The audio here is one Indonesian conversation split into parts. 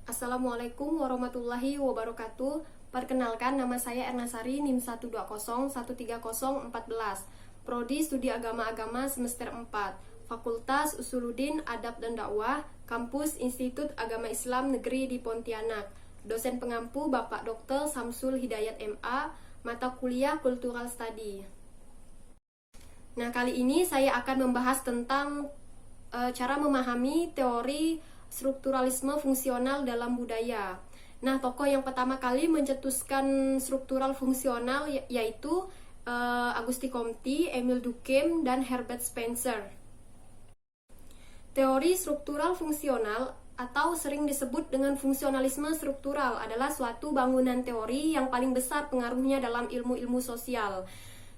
Assalamualaikum warahmatullahi wabarakatuh. Perkenalkan, nama saya Ernasari, NIM 12013013014, Prodi Studi Agama-Agama semester 4, Fakultas Usuluddin Adab dan Dakwah, Kampus Institut Agama Islam Negeri di Pontianak. Dosen pengampu Bapak Dr. Samsul Hidayat MA, mata kuliah Cultural Study. Nah, kali ini saya akan membahas tentang cara memahami teori strukturalisme fungsional dalam budaya. Nah, tokoh yang pertama kali mencetuskan struktural fungsional yaitu Auguste Comte, Emile Durkheim, dan Herbert Spencer. Teori struktural fungsional atau sering disebut dengan fungsionalisme struktural adalah suatu bangunan teori yang paling besar pengaruhnya dalam ilmu-ilmu sosial.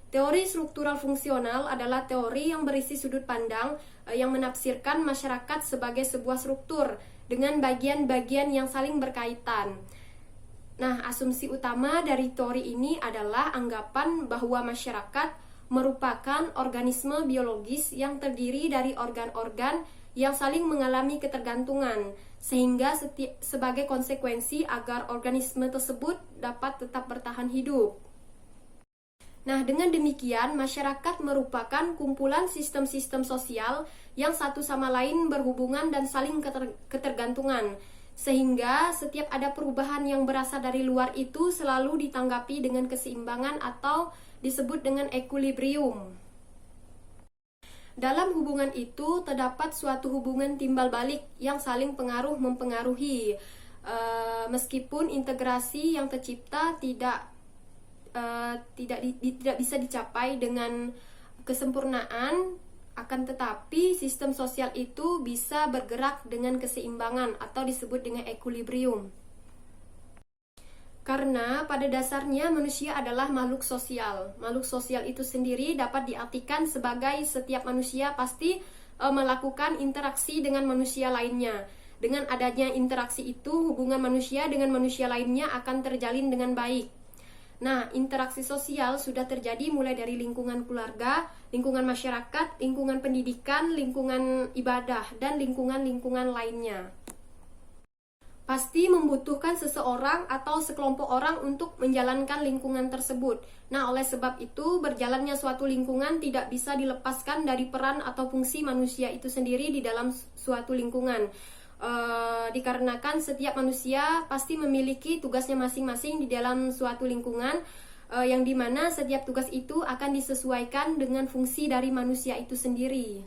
Teori struktural fungsional adalah teori yang berisi sudut pandang yang menafsirkan masyarakat sebagai sebuah struktur dengan bagian-bagian yang saling berkaitan. Nah, asumsi utama dari teori ini adalah anggapan bahwa masyarakat merupakan organisme biologis yang terdiri dari organ-organ yang saling mengalami ketergantungan, sehingga sebagai konsekuensi agar organisme tersebut dapat tetap bertahan hidup. Nah, dengan demikian, masyarakat merupakan kumpulan sistem-sistem sosial yang satu sama lain berhubungan dan saling ketergantungan, sehingga setiap ada perubahan yang berasal dari luar itu selalu ditanggapi dengan keseimbangan atau disebut dengan equilibrium. Dalam hubungan itu terdapat suatu hubungan timbal balik yang saling pengaruh-mempengaruhi, meskipun integrasi yang tercipta tidak bisa dicapai dengan kesempurnaan, akan tetapi sistem sosial itu bisa bergerak dengan keseimbangan atau disebut dengan equilibrium. Karena pada dasarnya manusia adalah makhluk sosial. Makhluk sosial itu sendiri dapat diartikan sebagai setiap manusia pasti melakukan interaksi dengan manusia lainnya. Dengan adanya interaksi itu, hubungan manusia dengan manusia lainnya akan terjalin dengan baik. Nah, interaksi sosial sudah terjadi mulai dari lingkungan keluarga, lingkungan masyarakat, lingkungan pendidikan, lingkungan ibadah, dan lingkungan-lingkungan lainnya. Pasti membutuhkan seseorang atau sekelompok orang untuk menjalankan lingkungan tersebut. Nah, oleh sebab itu, berjalannya suatu lingkungan tidak bisa dilepaskan dari peran atau fungsi manusia itu sendiri di dalam suatu lingkungan. Dikarenakan setiap manusia pasti memiliki tugasnya masing-masing di dalam suatu lingkungan, yang dimana setiap tugas itu akan disesuaikan dengan fungsi dari manusia itu sendiri.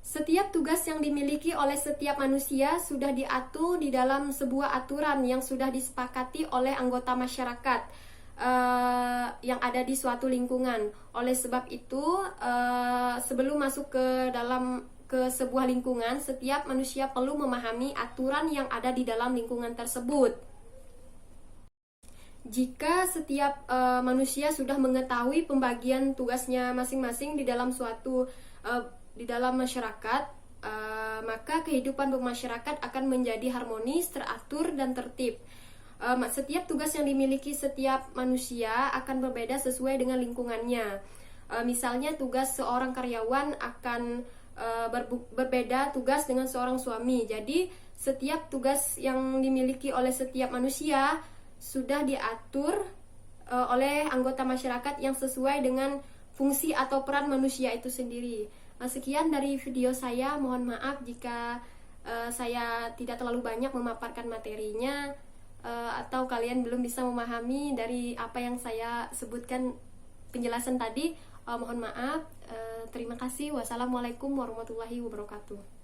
Setiap tugas yang dimiliki oleh setiap manusia sudah diatur di dalam sebuah aturan yang sudah disepakati oleh anggota masyarakat yang ada di suatu lingkungan. Oleh sebab itu, sebelum masuk ke sebuah lingkungan, setiap manusia perlu memahami aturan yang ada di dalam lingkungan tersebut. Jika setiap manusia sudah mengetahui pembagian tugasnya masing-masing di dalam masyarakat, maka kehidupan bermasyarakat akan menjadi harmonis, teratur, dan tertib. Setiap tugas yang dimiliki setiap manusia akan berbeda sesuai dengan lingkungannya. Misalnya tugas seorang karyawan akan berbeda tugas dengan seorang suami. Jadi setiap tugas yang dimiliki oleh setiap manusia sudah diatur oleh anggota masyarakat yang sesuai dengan fungsi atau peran manusia itu sendiri. Sekian dari video saya. Mohon maaf jika saya tidak terlalu banyak memaparkan materinya, atau kalian belum bisa memahami dari apa yang saya sebutkan penjelasan tadi. Mohon maaf. Terima kasih. Wassalamualaikum warahmatullahi wabarakatuh.